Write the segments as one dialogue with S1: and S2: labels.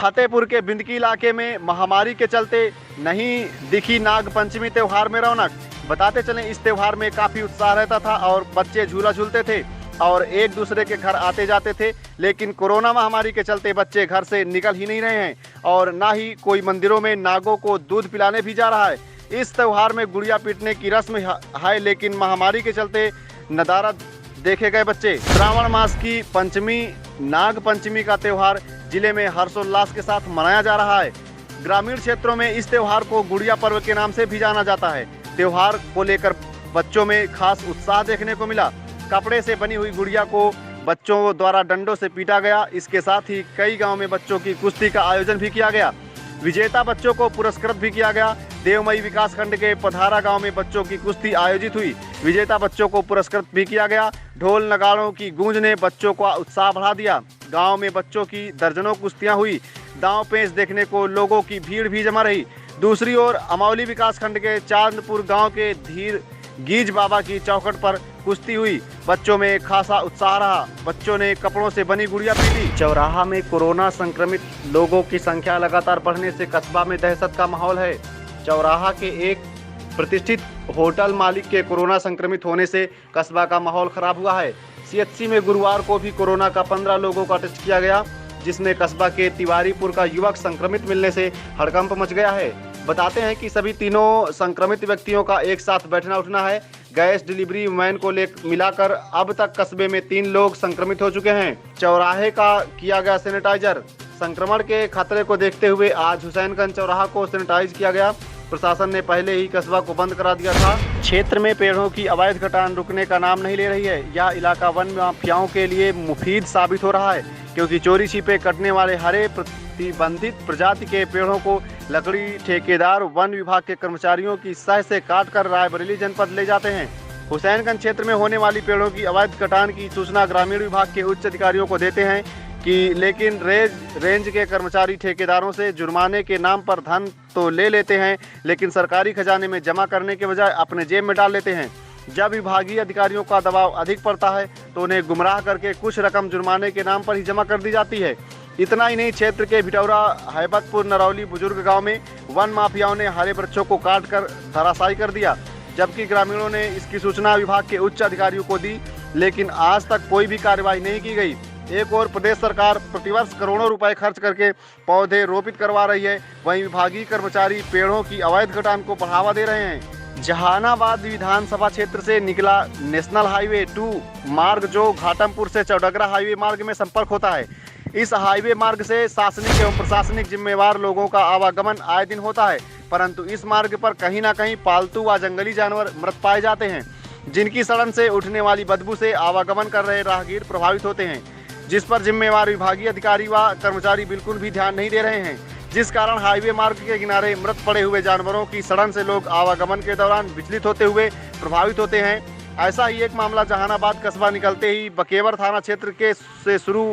S1: फतेहपुर के बिंदकी इलाके में महामारी के चलते नहीं दिखी नाग पंचमी त्योहार में रौनक। बताते चलें, इस त्योहार में काफ़ी उत्साह रहता था और बच्चे झूला झूलते थे और एक दूसरे के घर आते जाते थे। लेकिन कोरोना महामारी के चलते बच्चे घर से निकल ही नहीं रहे हैं और ना ही कोई मंदिरों में नागों को दूध पिलाने भी जा रहा है। इस त्योहार में गुड़िया पीटने की रस्म है, लेकिन महामारी के चलते नदारद देखे गए बच्चे। श्रावण मास की पंचमी नाग पंचमी का त्यौहार जिले में हर्षोल्लास के साथ मनाया जा रहा है। ग्रामीण क्षेत्रों में इस त्यौहार को गुड़िया पर्व के नाम से भी जाना जाता है। त्यौहार को लेकर बच्चों में खास उत्साह देखने को मिला। कपड़े से बनी हुई गुड़िया को बच्चों द्वारा डंडों से पीटा गया। इसके साथ ही कई गांव में बच्चों की कुश्ती का आयोजन भी किया गया। विजेता बच्चों को पुरस्कृत भी किया गया। देवमई विकासखंड के पधारा गांव में बच्चों की कुश्ती आयोजित हुई। विजेता बच्चों को पुरस्कृत भी किया गया। ढोल नगाड़ों की गूंज ने बच्चों का उत्साह बढ़ा दिया। गांव में बच्चों की दर्जनों कुश्तियां हुई। दांव पेंच देखने को लोगों की भीड़ भी जमा रही। दूसरी ओर अमौली विकासखंड के चांदपुर गांव के धीर गीज बाबा की चौखट पर कुश्ती हुई। बच्चों में खासा उत्साह रहा। बच्चों ने कपड़ों से बनी गुड़िया पीटी। चौराहा में कोरोना संक्रमित लोगों की संख्या लगातार बढ़ने से कस्बा में दहशत का माहौल है। चौराहा के एक प्रतिष्ठित होटल मालिक के कोरोना संक्रमित होने से कस्बा का माहौल खराब हुआ है। सीएचसी में गुरुवार को भी कोरोना का 15 लोगों का टेस्ट किया गया, जिसमें कस्बा के तिवारीपुर का युवक संक्रमित मिलने से हड़कंप मच गया है। बताते हैं कि सभी तीनों संक्रमित व्यक्तियों का एक साथ बैठना उठना है। गैस डिलीवरी मैन को मिलाकर अब तक कस्बे में 3 लोग संक्रमित हो चुके हैं। चौराहे का किया गया सैनिटाइजर। संक्रमण के खतरे को देखते हुए आज हुसैनगंज चौराहा को सैनिटाइज किया गया। प्रशासन ने पहले ही कस्बा को बंद करा दिया था। क्षेत्र में पेड़ों की अवैध कटान रुकने का नाम नहीं ले रही है। यह इलाका वन माफियाओं के लिए मुफीद साबित हो रहा है, क्योंकि चोरी छिपे कटने वाले हरे प्रतिबंधित प्रजाति के पेड़ों को लकड़ी ठेकेदार वन विभाग के कर्मचारियों की सह से काटकर रायबरेली जनपद ले जाते हैं। हुसैनगंज क्षेत्र में होने वाली पेड़ों की अवैध कटान की सूचना ग्रामीण विभाग के उच्च अधिकारियों को देते हैं लेकिन रेंज के कर्मचारी ठेकेदारों से जुर्माने के नाम पर धन तो ले लेते हैं, लेकिन सरकारी खजाने में जमा करने के बजाय अपने जेब में डाल लेते हैं। जब विभागीय अधिकारियों का दबाव अधिक पड़ता है तो उन्हें गुमराह करके कुछ रकम जुर्माने के नाम पर ही जमा कर दी जाती है। इतना ही नहीं, क्षेत्र के भिटौरा हैबतपुर नरौली बुजुर्ग गांव में वन माफियाओं ने हरे वृक्षों को काट कर धराशायी कर दिया, जबकि ग्रामीणों ने इसकी सूचना विभाग के उच्च अधिकारियों को दी, लेकिन आज तक कोई भी कार्रवाई नहीं की गई। एक और प्रदेश सरकार प्रतिवर्ष करोड़ों रुपए खर्च करके पौधे रोपित करवा रही है, वहीं विभागीय कर्मचारी पेड़ों की अवैध कटान को बढ़ावा दे रहे हैं। जहानाबाद विधानसभा क्षेत्र से निकला नेशनल हाईवे 2 मार्ग, जो घाटमपुर से चौडगरा हाईवे मार्ग में संपर्क होता है। इस हाईवे मार्ग से शासनिक एवं प्रशासनिक जिम्मेवार लोगों का आवागमन आए दिन होता है, परंतु इस मार्ग पर कहीं ना कहीं पालतू व जंगली जानवर मृत पाए जाते हैं, जिनकी सड़न से उठने वाली बदबू से आवागमन कर रहे राहगीर प्रभावित होते हैं, जिस पर जिम्मेवार विभागीय अधिकारी व कर्मचारी बिल्कुल भी ध्यान नहीं दे रहे हैं, जिस कारण हाईवे मार्ग के किनारे मृत पड़े हुए जानवरों की सड़न से लोग आवागमन के दौरान विचलित होते हुए प्रभावित होते हैं। ऐसा ही एक मामला जहानाबाद कस्बा निकलते ही बकेवर थाना क्षेत्र के से शुरू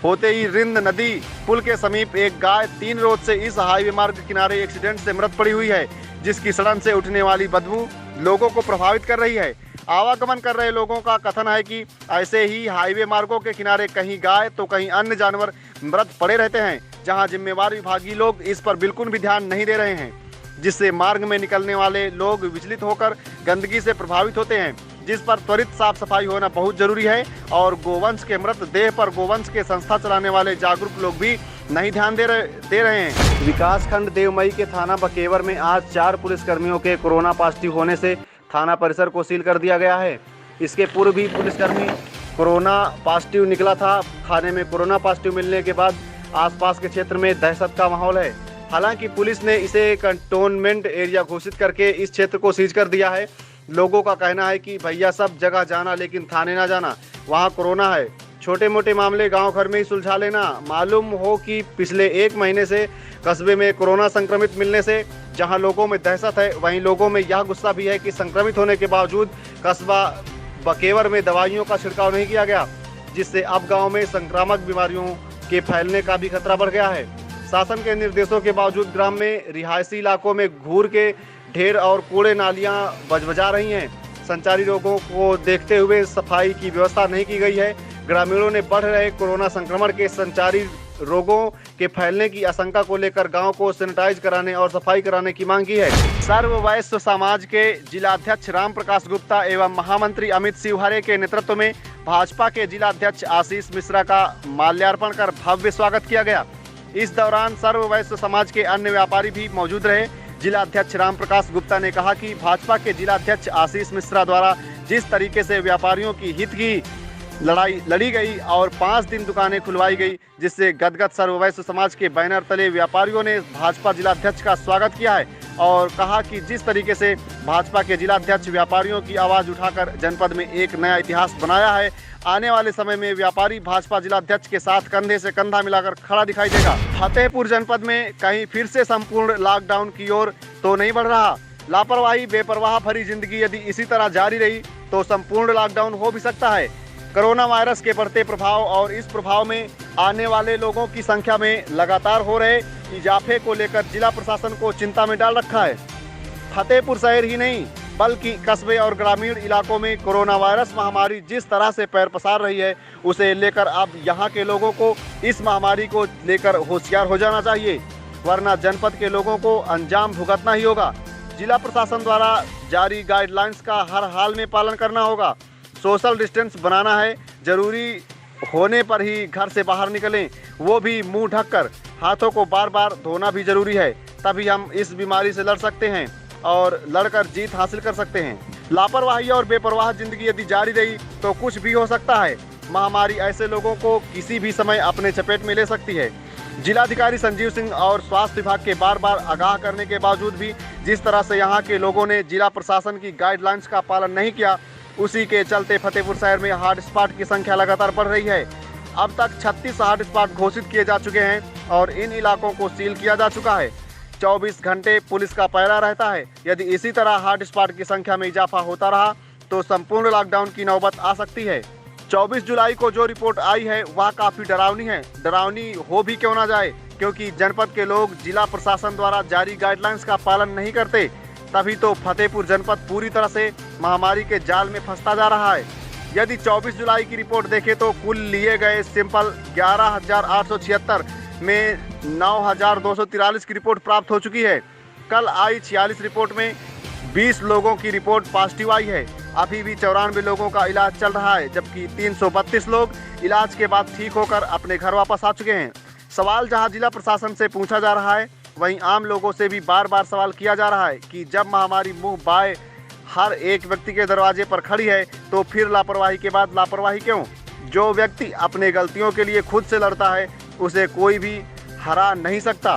S1: होते ही रिंद नदी पुल के समीप एक गाय 3 रोज से इस हाईवे मार्ग किनारे एक्सीडेंट से मृत पड़ी हुई है, जिसकी सड़न से उठने वाली बदबू लोगों को प्रभावित कर रही है। आवागमन कर रहे लोगों का कथन है कि ऐसे ही हाईवे मार्गों के किनारे कहीं गाय तो कहीं अन्य जानवर मृत पड़े रहते हैं, जहां जिम्मेवार विभागीय लोग इस पर बिल्कुल भी ध्यान नहीं दे रहे हैं, जिससे मार्ग में निकलने वाले लोग विचलित होकर गंदगी से प्रभावित होते हैं, जिस पर त्वरित साफ सफाई होना बहुत जरूरी है। और गोवंश के मृत देह पर गोवंश के संस्था चलाने वाले जागरूक लोग भी नहीं ध्यान दे रहे हैं। विकासखंड देवमई के थाना बकेवर में आज 4 पुलिसकर्मियों के कोरोना पॉजिटिव होने से थाना परिसर को सील कर दिया गया है। इसके पूर्व भी पुलिसकर्मी कोरोना पॉजिटिव निकला था। थाने में कोरोना पॉजिटिव मिलने के बाद आसपास के क्षेत्र में दहशत का माहौल है। हालांकि पुलिस ने इसे कंटोनमेंट एरिया घोषित करके इस क्षेत्र को सीज कर दिया है। लोगों का कहना है कि भैया सब जगह जाना लेकिन थाने ना जाना, वहाँ कोरोना है। छोटे मोटे मामले गांव घर में ही सुलझा लेना। मालूम हो कि पिछले 1 महीने से कस्बे में कोरोना संक्रमित मिलने से जहां लोगों में दहशत है, वहीं लोगों में यह गुस्सा भी है कि संक्रमित होने के बावजूद कस्बा बकेवर में दवाइयों का छिड़काव नहीं किया गया, जिससे अब गांव में संक्रामक बीमारियों के फैलने का भी खतरा बढ़ गया है। शासन के निर्देशों के बावजूद ग्राम में रिहायशी इलाकों में घूर के ढेर और कूड़े नालियां बजबजा रही हैं। संचारी रोगों को देखते हुए सफाई की व्यवस्था नहीं की गई है। ग्रामीणों ने बढ़ रहे कोरोना संक्रमण के संचारी रोगों के फैलने की आशंका को लेकर गांव को सैनिटाइज कराने और सफाई कराने की मांग की है। सर्व वैश्य समाज के जिलाध्यक्ष राम प्रकाश गुप्ता एवं महामंत्री अमित शिवहरे के नेतृत्व में भाजपा के जिलाध्यक्ष आशीष मिश्रा का माल्यार्पण कर भव्य स्वागत किया गया। इस दौरान सर्व वैश्य समाज के अन्य व्यापारी भी मौजूद रहे। जिलाध्यक्ष राम प्रकाश गुप्ता ने कहा कि भाजपा के जिलाध्यक्ष आशीष मिश्रा द्वारा जिस तरीके से व्यापारियों की हित की लड़ाई लड़ी गई और 5 दिन दुकानें खुलवाई गई, जिससे गदगद सर्व वैश्य समाज के बैनर तले व्यापारियों ने भाजपा जिलाध्यक्ष का स्वागत किया है और कहा कि जिस तरीके से भाजपा के जिलाध्यक्ष व्यापारियों की आवाज़ उठाकर जनपद में एक नया इतिहास बनाया है, आने वाले समय में व्यापारी भाजपा जिलाध्यक्ष के साथ कंधे से कंधा मिलाकर खड़ा दिखाई देगा। फतेहपुर जनपद में कहीं फिर से संपूर्ण लॉकडाउन की ओर तो नहीं बढ़ रहा। लापरवाही बेपरवाह भरी जिंदगी यदि इसी तरह जारी रही तो संपूर्ण लॉकडाउन हो भी सकता है। कोरोना वायरस के बढ़ते प्रभाव और इस प्रभाव में आने वाले लोगों की संख्या में लगातार हो रहे इजाफे को लेकर जिला प्रशासन को चिंता में डाल रखा है। फतेहपुर शहर ही नहीं बल्कि कस्बे और ग्रामीण इलाकों में कोरोना वायरस महामारी जिस तरह से पैर पसार रही है, उसे लेकर अब यहाँ के लोगों को इस महामारी को लेकर होशियार हो जाना चाहिए, वरना जनपद के लोगों को अंजाम भुगतना ही होगा। जिला प्रशासन द्वारा जारी गाइडलाइंस का हर हाल में पालन करना होगा। सोशल डिस्टेंस बनाना है, जरूरी होने पर ही घर से बाहर निकलें, वो भी मुंह ढककर। हाथों को बार बार धोना भी जरूरी है, तभी हम इस बीमारी से लड़ सकते हैं और लड़कर जीत हासिल कर सकते हैं। लापरवाही और बेपरवाह जिंदगी यदि जारी रही तो कुछ भी हो सकता है। महामारी ऐसे लोगों को किसी भी समय अपने चपेट में ले सकती है। जिलाधिकारी संजीव सिंह और स्वास्थ्य विभाग के बार बार आगाह करने के बावजूद भी जिस तरह से यहाँ के लोगों ने जिला प्रशासन की गाइडलाइंस का पालन नहीं किया, उसी के चलते फतेहपुर शहर में हॉटस्पॉट की संख्या लगातार बढ़ रही है। अब तक 36 हॉटस्पॉट घोषित किए जा चुके हैं और इन इलाकों को सील किया जा चुका है। 24 घंटे पुलिस का पहरा रहता है। यदि इसी तरह हॉटस्पॉट की संख्या में इजाफा होता रहा तो संपूर्ण लॉकडाउन की नौबत आ सकती है। 24 जुलाई को जो रिपोर्ट आई है वह काफ़ी डरावनी है। डरावनी हो भी क्यों ना जाए, क्योंकि जनपद के लोग जिला प्रशासन द्वारा जारी गाइडलाइंस का पालन नहीं करते, तभी तो फतेहपुर जनपद पूरी तरह से महामारी के जाल में फंसता जा रहा है। यदि 24 जुलाई की रिपोर्ट देखें तो कुल लिए गए सैंपल 11,876 में 9,243 की रिपोर्ट प्राप्त हो चुकी है। कल आई 46 रिपोर्ट में 20 लोगों की रिपोर्ट पॉजिटिव आई है। अभी भी 94 लोगों का इलाज चल रहा है, जबकि 332 लोग इलाज के बाद ठीक होकर अपने घर वापस आ चुके हैं। सवाल जहां जिला प्रशासन से पूछा जा रहा है, वहीं आम लोगों से भी बार बार सवाल किया जा रहा है कि जब महामारी मुंह बाए हर एक व्यक्ति के दरवाजे पर खड़ी है तो फिर लापरवाही के बाद लापरवाही क्यों? जो व्यक्ति अपने गलतियों के लिए खुद से लड़ता है उसे कोई भी हरा नहीं सकता।